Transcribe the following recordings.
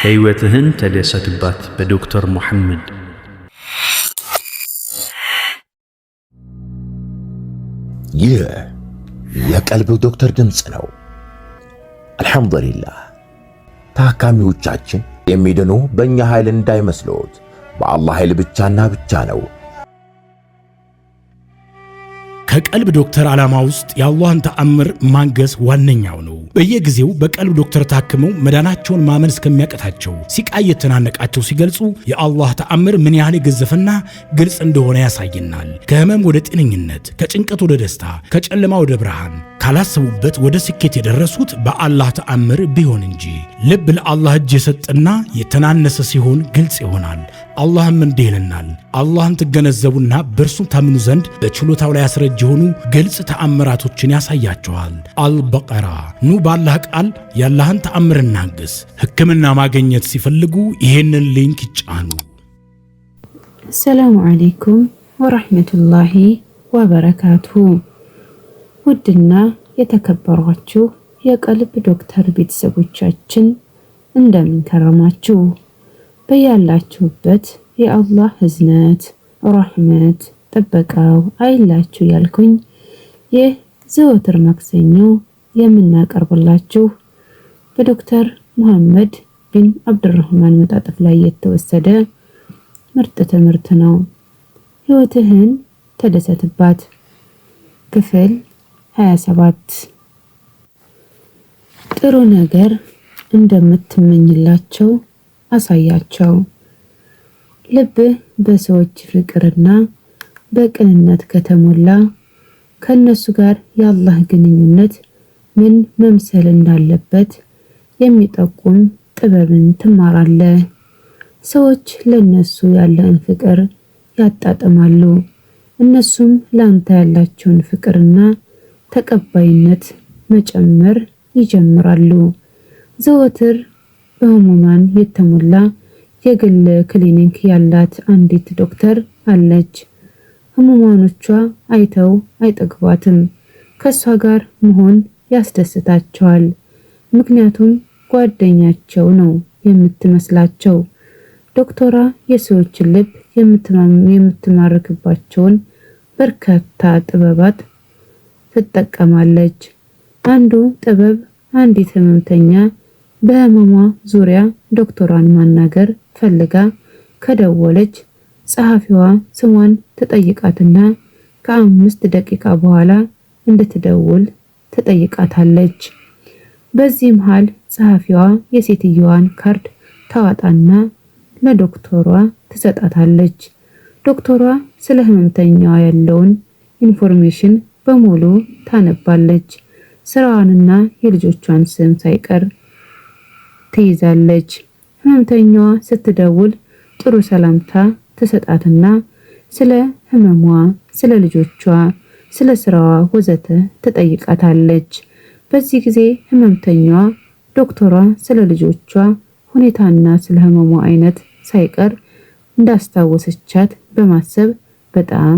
ሕይወትህን ተደሰትባት በዶክተር ሙሐመድ። ይህ የቀልብ ዶክተር ድምፅ ነው። አልሐምዱሊላህ። ታካሚዎቻችን የሚድኑ በእኛ ኃይል እንዳይመስሎት፣ በአላህ ኃይል ብቻና ብቻ ነው። ከቀልብ ዶክተር ዓላማ ውስጥ የአላህን ተአምር ማንገስ ዋነኛው ነው። በየጊዜው በቀልብ ዶክተር ታክመው መዳናቸውን ማመን እስከሚያቀታቸው ሲቃይ የተናነቃቸው ሲገልጹ የአላህ ተአምር ምን ያህል የገዘፈና ግልጽ እንደሆነ ያሳየናል። ከህመም ወደ ጤነኝነት፣ ከጭንቀት ወደ ደስታ፣ ከጨለማ ወደ ብርሃን፣ ካላሰቡበት ወደ ስኬት የደረሱት በአላህ ተአምር ቢሆን እንጂ። ልብ ለአላህ እጅ የሰጠና የተናነሰ ሲሆን ግልጽ ይሆናል። አላህም እንዲህ ይለናል፣ አላህን ትገነዘቡና በእርሱ ታምኑ ዘንድ በችሎታው ላይ ያስረጅ የሆኑ ግልጽ ተአምራቶችን ያሳያቸዋል። አልበቀራ። ኑ ባላህ ቃል ያላህን ተአምር እናግስ። ህክምና ማግኘት ሲፈልጉ ይሄንን ሊንክ ይጫኑ። አሰላሙ አለይኩም ወራህመቱላሂ ወበረካቱሁ። ውድና የተከበሯችሁ የቀልብ ዶክተር ቤተሰቦቻችን እንደምን ከረማችሁ? በያላችሁበት የአላህ ህዝነት ረህመት ጥበቃው አይላችሁ ያልኩኝ ይህ ዘወትር ማክሰኞ የምናቀርብላችሁ በዶክተር ሙሐመድ ቢን አብዱራህማን መጣጥፍ ላይ የተወሰደ ምርጥ ትምህርት ነው። ህይወትህን ተደሰትባት ክፍል 27። ጥሩ ነገር እንደምትመኝላቸው አሳያቸው። ልብህ በሰዎች ፍቅርና በቅንነት ከተሞላ ከነሱ ጋር የአላህ ግንኙነት ምን መምሰል እንዳለበት የሚጠቁም ጥበብን ትማራለህ። ሰዎች ለነሱ ያለህን ፍቅር ያጣጥማሉ፣ እነሱም ላንተ ያላቸውን ፍቅርና ተቀባይነት መጨመር ይጀምራሉ። ዘወትር በህሙማን የተሞላ የግል ክሊኒክ ያላት አንዲት ዶክተር አለች። ህሙማኖቿ አይተው አይጠግቧትም። ከሷ ጋር መሆን ያስደስታቸዋል። ምክንያቱም ጓደኛቸው ነው የምትመስላቸው። ዶክተሯ የሰዎችን ልብ የምትማርክባቸውን በርካታ ጥበባት ትጠቀማለች። አንዱ ጥበብ አንዲት ህመምተኛ በህመሟ ዙሪያ ዶክተሯን ማናገር ፈልጋ ከደወለች ጸሐፊዋ ስሟን ትጠይቃትና ከ5 ደቂቃ በኋላ እንድትደውል ትጠይቃታለች። በዚህ መሃል ጸሐፊዋ የሴትየዋን ካርድ ታዋጣና ለዶክተሯ ትሰጣታለች። ዶክተሯ ስለ ህመምተኛዋ ያለውን ኢንፎርሜሽን በሙሉ ታነባለች። ስራዋንና የልጆቿን ስም ሳይቀር ትይዛለች። ህመምተኛዋ ስትደውል ጥሩ ሰላምታ ትሰጣትና ስለ ህመሟ፣ ስለ ልጆቿ፣ ስለ ስራዋ ወዘተ ትጠይቃታለች። በዚህ ጊዜ ህመምተኛዋ ዶክተሯ ስለ ልጆቿ ሁኔታና ስለ ህመሟ አይነት ሳይቀር እንዳስታወሰቻት በማሰብ በጣም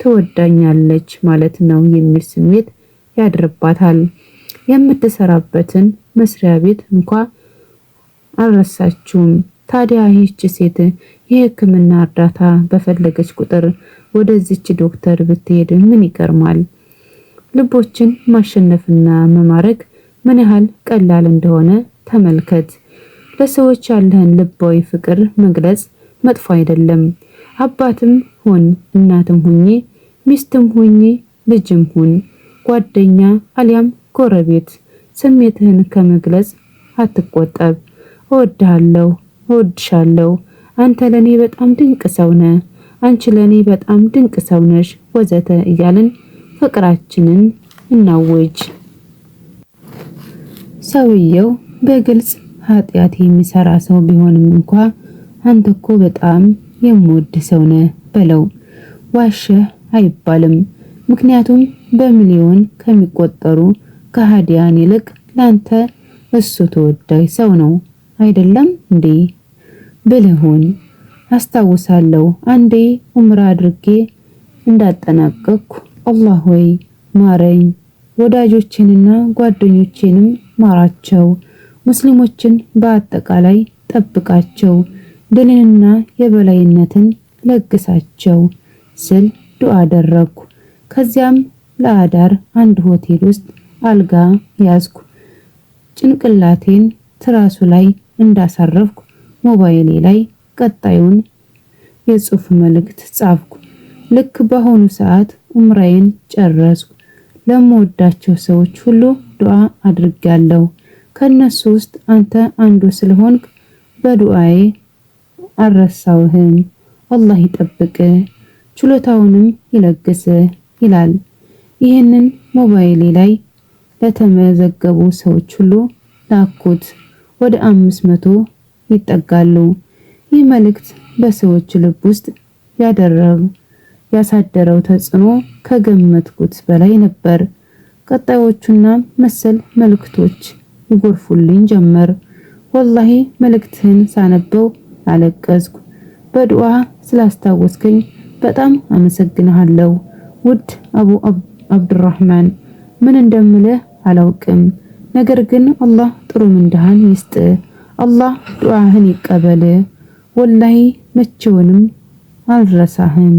ትወዳኛለች ማለት ነው የሚል ስሜት ያድርባታል። የምትሰራበትን መስሪያ ቤት እንኳን አልረሳችውም። ታዲያ ይህች ሴት የህክምና እርዳታ በፈለገች ቁጥር ወደዚች ዶክተር ብትሄድ ምን ይገርማል? ልቦችን ማሸነፍና መማረክ ምን ያህል ቀላል እንደሆነ ተመልከት። ለሰዎች ያለህን ልባዊ ፍቅር መግለጽ መጥፎ አይደለም። አባትም ሁን፣ እናትም ሁኚ፣ ሚስትም ሁኚ፣ ልጅም ሁን፣ ጓደኛ አሊያም ጎረቤት ስሜትህን ከመግለጽ አትቆጠብ። እወድሃለሁ፣ እወድሻለሁ፣ አንተ ለኔ በጣም ድንቅ ሰው ነህ፣ አንቺ ለኔ በጣም ድንቅ ሰው ነሽ ወዘተ እያልን ፍቅራችንን እናውጅ። ሰውየው በግልጽ ኃጢአት የሚሰራ ሰው ቢሆንም እንኳን አንተ እኮ በጣም የምወድ ሰው ነህ በለው። ዋሸህ አይባልም። ምክንያቱም በሚሊዮን ከሚቆጠሩ ከሃዲያን ይልቅ ላንተ እሱ ተወዳጅ ሰው ነው አይደለም እንዴ? ብልሁን አስታውሳለሁ አንዴ ዑምራ አድርጌ እንዳጠናቀቅኩ አላህ ሆይ ማረኝ፣ ወዳጆቼንና ጓደኞቼንም ማራቸው፣ ሙስሊሞችን በአጠቃላይ ጠብቃቸው፣ ድልንና የበላይነትን ለግሳቸው ስል ዱዓ አደረኩ። ከዚያም ለአዳር አንድ ሆቴል ውስጥ አልጋ ያዝኩ። ጭንቅላቴን ትራሱ ላይ እንዳሳረፍኩ ሞባይሌ ላይ ቀጣዩን የጽሑፍ መልእክት ጻፍኩ። ልክ በአሁኑ ሰዓት ኡምራዬን ጨረስኩ። ለምወዳቸው ሰዎች ሁሉ ዱዓ አድርጋለሁ። ከነሱ ውስጥ አንተ አንዱ ስለሆንክ በዱዓዬ አልረሳውህም። አላህ ይጠብቅ፣ ችሎታውንም ይለግስ ይላል። ይህንን ሞባይሌ ላይ ለተመዘገቡ ሰዎች ሁሉ ላኩት። ወደ 500 ይጠጋሉ። ይህ መልእክት በሰዎች ልብ ውስጥ ያሳደረው ተጽዕኖ ከገመትኩት በላይ ነበር። ቀጣዮቹና መሰል መልእክቶች ይጎርፉልኝ ጀመር። ወላሂ መልእክትህን ሳነበው አለቀስኩ። በዱዓ ስላስታወስከኝ በጣም አመሰግንሃለሁ። ውድ አቡ አብዱራህማን፣ ምን እንደምልህ አላውቅም። ነገር ግን አላህ ጥሩ ምንዳህን ይስጥ። አላህ ዱዓህን ይቀበል። ወላሂ መቼውንም አልረሳህም።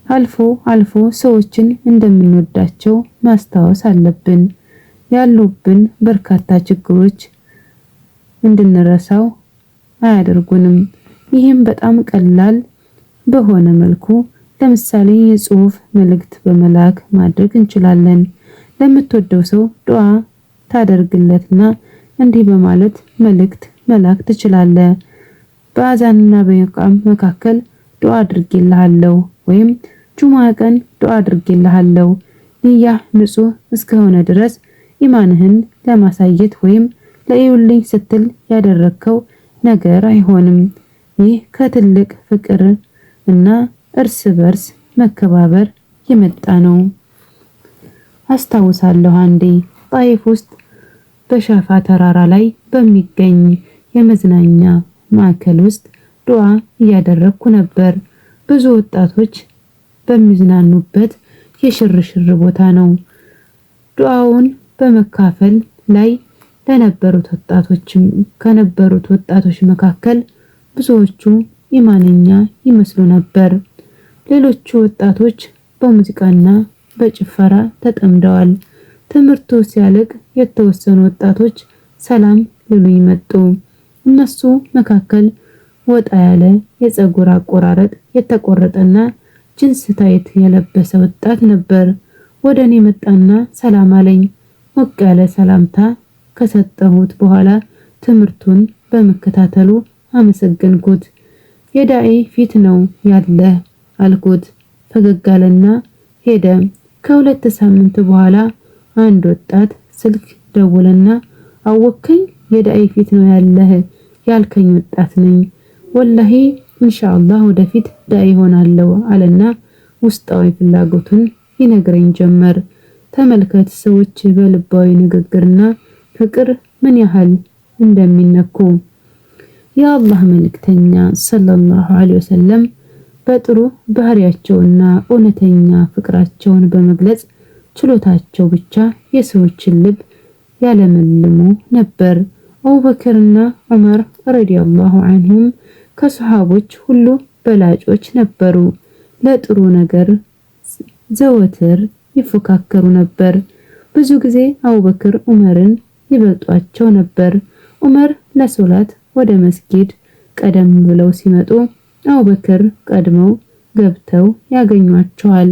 አልፎ ሰዎችን እንደምንወዳቸው ማስታወስ አለብን። ያሉብን በርካታ ችግሮች እንድንረሳው አያደርጉንም። ይህም በጣም ቀላል በሆነ መልኩ ለምሳሌ የጽሑፍ መልእክት በመላክ ማድረግ እንችላለን። ለምትወደው ሰው ዱዓ ታደርግለትና እንዲህ በማለት መልእክት መላክ ትችላለህ። በአዛንና በኢቃም መካከል ዱዓ አድርጌልሃለሁ ወይም ጁሙዓ ቀን ዱዓ አድርጌልሃለሁ። ንያህ ንጹህ እስከሆነ ድረስ ኢማንህን ለማሳየት ወይም ለይውልኝ ስትል ያደረከው ነገር አይሆንም። ይህ ከትልቅ ፍቅር እና እርስ በርስ መከባበር የመጣ ነው። አስታውሳለሁ አንዴ ጣይፍ ውስጥ በሻፋ ተራራ ላይ በሚገኝ የመዝናኛ ማዕከል ውስጥ ዱዓ እያደረኩ ነበር። ብዙ ወጣቶች በሚዝናኑበት የሽርሽር ቦታ ነው። ዱዓውን በመካፈል ላይ ከነበሩት ወጣቶች መካከል ብዙዎቹ ኢማንኛ ይመስሉ ነበር። ሌሎቹ ወጣቶች በሙዚቃና በጭፈራ ተጠምደዋል። ትምህርቱ ሲያልቅ የተወሰኑ ወጣቶች ሰላም ሊሉኝ መጡ። እነሱ መካከል ወጣ ያለ የፀጉር አቆራረጥ የተቆረጠና ጅንስ ታይት የለበሰ ወጣት ነበር። ወደ እኔ መጣና ሰላም አለኝ። ሞቅ ያለ ሰላምታ ከሰጠሁት በኋላ ትምህርቱን በመከታተሉ አመሰገንኩት። የዳኢ ፊት ነው ያለ አልኩት። ፈገግ አለና ሄደ። ከሁለት ሳምንት በኋላ አንድ ወጣት ስልክ ደወለና አወከኝ፣ የዳኢ ፊት ነው ያለህ ያልከኝ ወጣት ነኝ። ወላሂ ኢንሻአላህ ወደፊት ዳኢ ሆናለሁ አለና ውስጣዊ ፍላጎቱን ይነግረኝ ጀመር። ተመልከት ሰዎች በልባዊ ንግግርና ፍቅር ምን ያህል እንደሚነኩ። የአላህ መልእክተኛ ሰለላሁ ዐለይሂ ወሰለም በጥሩ ባህሪያቸውና እውነተኛ ፍቅራቸውን በመግለጽ ችሎታቸው ብቻ የሰዎችን ልብ ያለመልሙ ነበር። አቡበክርና ዑመር ረዲየላሁ ዐንሁም ከሰሃቦች ሁሉ በላጮች ነበሩ። ለጥሩ ነገር ዘወትር ይፎካከሩ ነበር። ብዙ ጊዜ አቡበክር ዑመርን ይበልጧቸው ነበር። ዑመር ለሶላት ወደ መስጊድ ቀደም ብለው ሲመጡ አቡበክር ቀድመው ገብተው ያገኟቸዋል።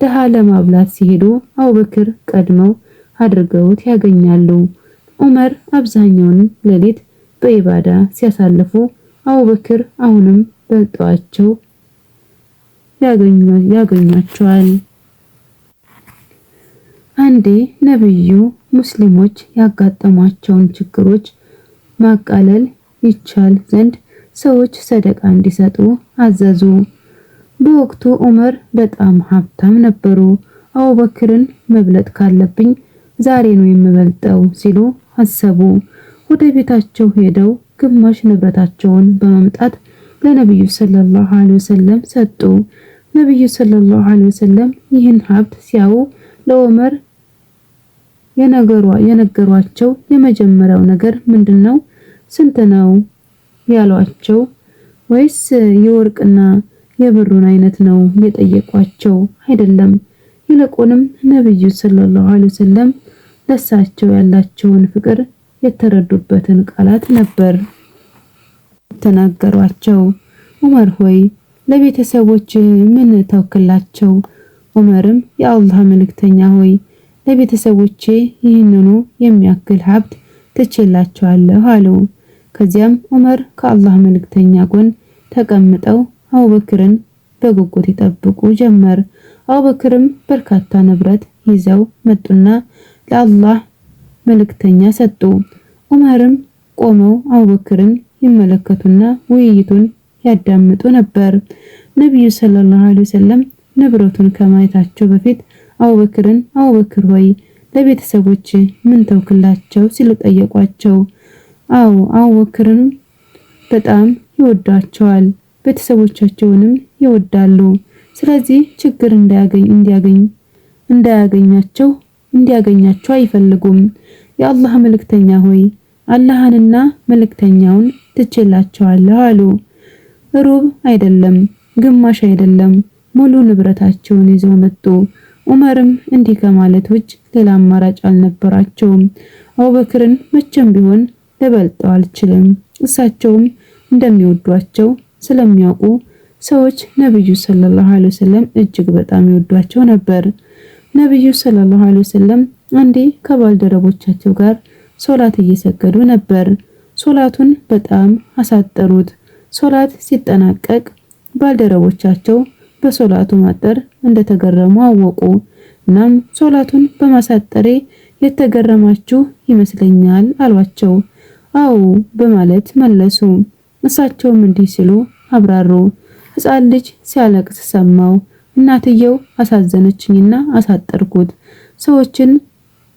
ደሃ ለማብላት ሲሄዱ አቡበክር ቀድመው አድርገውት ያገኛሉ። ዑመር አብዛኛውን ሌሊት በኢባዳ ሲያሳልፉ አቡበክር አሁንም በልጧቸው ያገኟቸዋል። አንዴ ነብዩ ሙስሊሞች ያጋጠሟቸውን ችግሮች ማቃለል ይቻል ዘንድ ሰዎች ሰደቃ እንዲሰጡ አዘዙ። በወቅቱ ዑመር በጣም ሀብታም ነበሩ። አቡበክርን መብለጥ ካለብኝ ዛሬ ነው የምበልጠው ሲሉ አሰቡ። ወደ ቤታቸው ሄደው ግማሽ ንብረታቸውን በማምጣት ለነብዩ ሰለላሁ ዐለይሂ ወሰለም ሰጡ። ነብዩ ሰለላሁ ዐለይሂ ወሰለም ይህን ሀብት ሲያዩ ለዑመር የነገሯቸው የመጀመሪያው ነገር ምንድነው? ስንት ነው ያሏቸው ወይስ የወርቅና የብሩን አይነት ነው የጠየቋቸው? አይደለም። ይልቁንም ነብዩ ሰለላሁ ዐለይሂ ወሰለም ለሳቸው ያላቸውን ፍቅር የተረዱበትን ቃላት ነበር ተናገሯቸው። ዑመር ሆይ ለቤተሰቦች ምን ተወክላቸው? ዑመርም የአላህ መልእክተኛ ሆይ ለቤተሰቦቼ ይህንኑ የሚያክል ሀብት ትቼላቸዋለሁ አሉ። ከዚያም ዑመር ከአላህ መልእክተኛ ጎን ተቀምጠው አቡበክርን በጉጉት ይጠብቁ ጀመር። አቡበክርም በርካታ ንብረት ይዘው መጡና ለአላህ መልእክተኛ ሰጡ። ዑመርም ቆመው አቡበክርን ይመለከቱና ውይይቱን ያዳምጡ ነበር። ነብዩ ሰለላሁ ዐለይሂ ወሰለም ንብረቱን ከማየታቸው በፊት አቡበክርን አቡበክር ሆይ ለቤተሰቦች ምን ተውክላቸው ሲሉ ጠየቋቸው። አቡበክርን በጣም ይወዳቸዋል፣ ቤተሰቦቻቸውንም ይወዳሉ። ስለዚህ ችግር እንዲያገኛቸው አይፈልጉም። የአላህ መልእክተኛ ሆይ አላህንና መልእክተኛውን ትቼላቸዋለሁ አሉ። ሩብ አይደለም፣ ግማሽ አይደለም፣ ሙሉ ንብረታቸውን ይዘው መጡ። ዑመርም እንዲህ ከማለት ውጭ ሌላ አማራጭ አልነበራቸውም። አቡበክርን መቼም ቢሆን ልበልጠው አልችልም። እሳቸውም እንደሚወዷቸው ስለሚያውቁ ሰዎች ነብዩ ሰለላሁ ዐለይሂ ወሰለም እጅግ በጣም ይወዷቸው ነበር። ነብዩ ሰለላሁ ዐለይሂ ወሰለም አንዴ ከባልደረቦቻቸው ጋር ሶላት እየሰገዱ ነበር። ሶላቱን በጣም አሳጠሩት። ሶላት ሲጠናቀቅ ባልደረቦቻቸው በሶላቱ ማጠር እንደተገረሙ አወቁ። እናም ሶላቱን በማሳጠሬ የተገረማችሁ ይመስለኛል አሏቸው። አዎ በማለት መለሱ። እሳቸውም እንዲህ ሲሉ አብራሩ። ሕፃን ልጅ ሲያለቅስ ሰማው። እናትየው አሳዘነችኝና አሳጠርኩት። ሰዎችን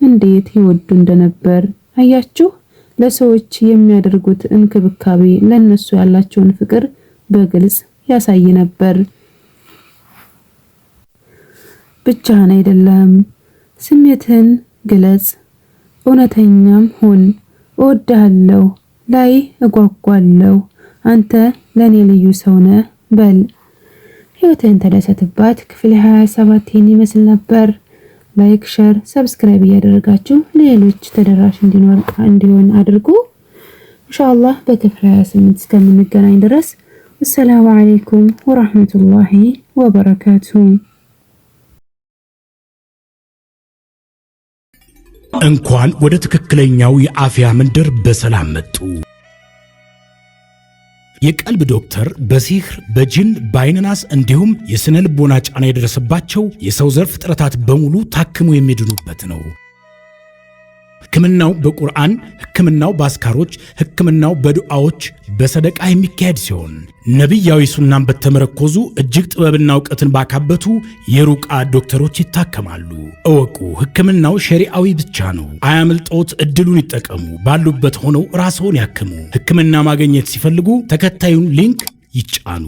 እንዴት ይወዱ እንደነበር አያችሁ። ለሰዎች የሚያደርጉት እንክብካቤ ለነሱ ያላቸውን ፍቅር በግልጽ ያሳይ ነበር። ብቻህን አይደለም፣ ስሜትህን ግለጽ፣ እውነተኛም ሁን። እወድሃለሁ፣ ላይ እጓጓለሁ፣ አንተ ለኔ ልዩ ሰው ነህ በል። ህይወትን ተደሰትባት ክፍል 27 ይህን ይመስል ነበር። ላይክ፣ ሼር፣ ሰብስክራይብ እያደረጋችሁ ለሌሎች ተደራሽ እንዲሆን አድርጉ። ኢንሻአላህ በክፍል 28 እስከምንገናኝ ድረስ አሰላሙ አለይኩም ወራህመቱላሂ ወበረካቱ። እንኳን ወደ ትክክለኛው የአፍያ መንደር በሰላም መጡ። የቀልብ ዶክተር በሲህር በጅን በአይንናስ እንዲሁም የስነ ልቦና ጫና የደረሰባቸው የሰው ዘር ፍጥረታት በሙሉ ታክሞ የሚድኑበት ነው። ሕክምናው በቁርአን፣ ሕክምናው በአስካሮች፣ ሕክምናው በዱዓዎች በሰደቃ የሚካሄድ ሲሆን ነቢያዊ ሱናን በተመረኮዙ እጅግ ጥበብና እውቀትን ባካበቱ የሩቃ ዶክተሮች ይታከማሉ። እወቁ፣ ሕክምናው ሸሪዓዊ ብቻ ነው። አያምልጦት፣ እድሉን ይጠቀሙ። ባሉበት ሆነው ራስዎን ያክሙ። ሕክምና ማግኘት ሲፈልጉ ተከታዩን ሊንክ ይጫኑ።